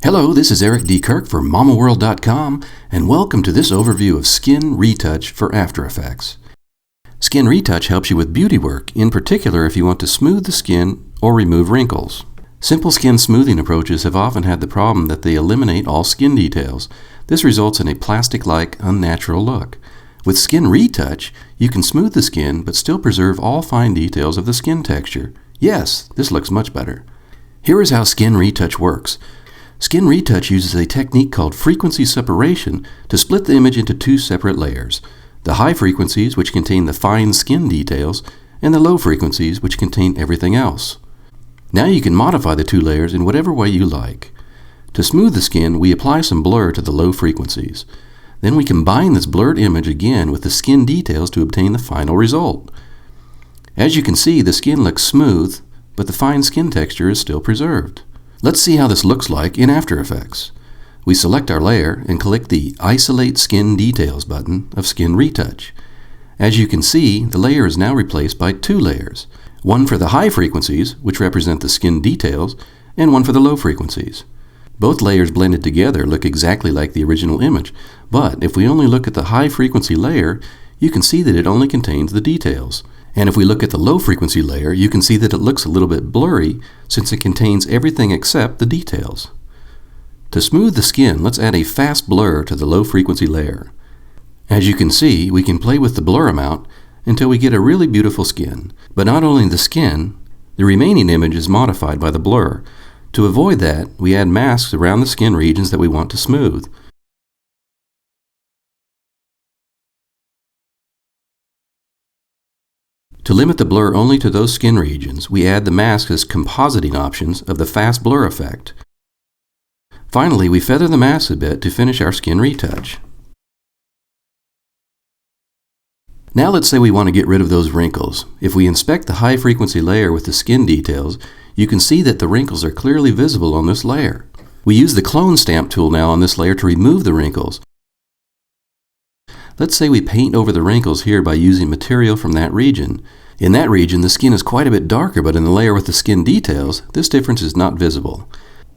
Hello, this is Eric D. Kirk for MamaWorld.com, and welcome to this overview of Skin Retouch for After Effects. Skin Retouch helps you with beauty work, in particular if you want to smooth the skin or remove wrinkles. Simple skin smoothing approaches have often had the problem that they eliminate all skin details. This results in a plastic-like, unnatural look. With Skin Retouch, you can smooth the skin but still preserve all fine details of the skin texture. Yes, this looks much better. Here is how Skin Retouch works. Skin Retouch uses a technique called frequency separation to split the image into two separate layers. The high frequencies, which contain the fine skin details, and the low frequencies, which contain everything else. Now you can modify the two layers in whatever way you like. To smooth the skin, we apply some blur to the low frequencies. Then we combine this blurred image again with the skin details to obtain the final result. As you can see, the skin looks smooth, but the fine skin texture is still preserved. Let's see how this looks like in After Effects. We select our layer and click the Isolate Skin Details button of Skin Retouch. As you can see, the layer is now replaced by two layers. One for the high frequencies, which represent the skin details, and one for the low frequencies. Both layers blended together look exactly like the original image, but if we only look at the high frequency layer, you can see that it only contains the details. And if we look at the low frequency layer, you can see that it looks a little bit blurry since it contains everything except the details. To smooth the skin, let's add a fast blur to the low frequency layer. As you can see, we can play with the blur amount until we get a really beautiful skin. But not only the skin, the remaining image is modified by the blur. To avoid that, we add masks around the skin regions that we want to smooth. To limit the blur only to those skin regions, we add the mask as compositing options of the fast blur effect. Finally, we feather the mask a bit to finish our skin retouch. Now let's say we want to get rid of those wrinkles. If we inspect the high frequency layer with the skin details, you can see that the wrinkles are clearly visible on this layer. We use the clone stamp tool now on this layer to remove the wrinkles. Let's say we paint over the wrinkles here by using material from that region. In that region, the skin is quite a bit darker, but in the layer with the skin details, this difference is not visible.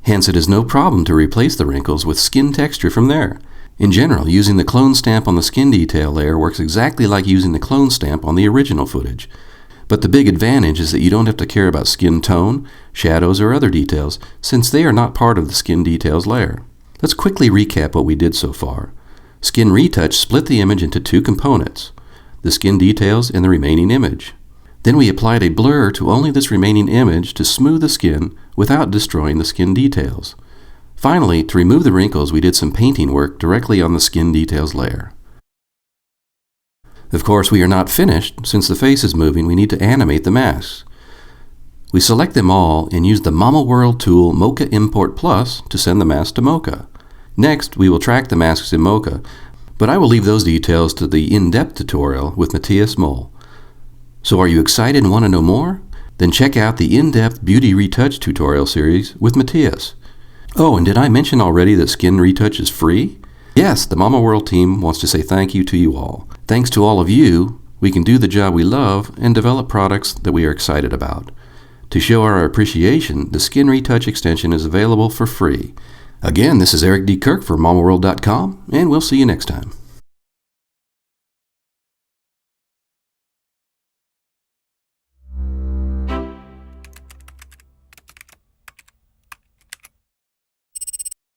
Hence, it is no problem to replace the wrinkles with skin texture from there. In general, using the clone stamp on the skin detail layer works exactly like using the clone stamp on the original footage. But the big advantage is that you don't have to care about skin tone, shadows, or other details, since they are not part of the skin details layer. Let's quickly recap what we did so far. Skin Retouch split the image into two components, the skin details and the remaining image. Then we applied a blur to only this remaining image to smooth the skin without destroying the skin details. Finally, to remove the wrinkles, we did some painting work directly on the skin details layer. Of course, we are not finished. Since the face is moving, we need to animate the masks. We select them all and use the MamaWorld tool Mocha Import Plus to send the mask to Mocha. Next, we will track the masks in Mocha, but I will leave those details to the in-depth tutorial with Matthias Moll. So are you excited and want to know more? Then check out the in-depth Beauty Retouch tutorial series with Matthias. Oh, and did I mention already that Skin Retouch is free? Yes, the MamaWorld team wants to say thank you to you all. Thanks to all of you, we can do the job we love and develop products that we are excited about. To show our appreciation, the Skin Retouch extension is available for free. Again, this is Eric D. Kirk for MamaWorld.com, and we'll see you next time.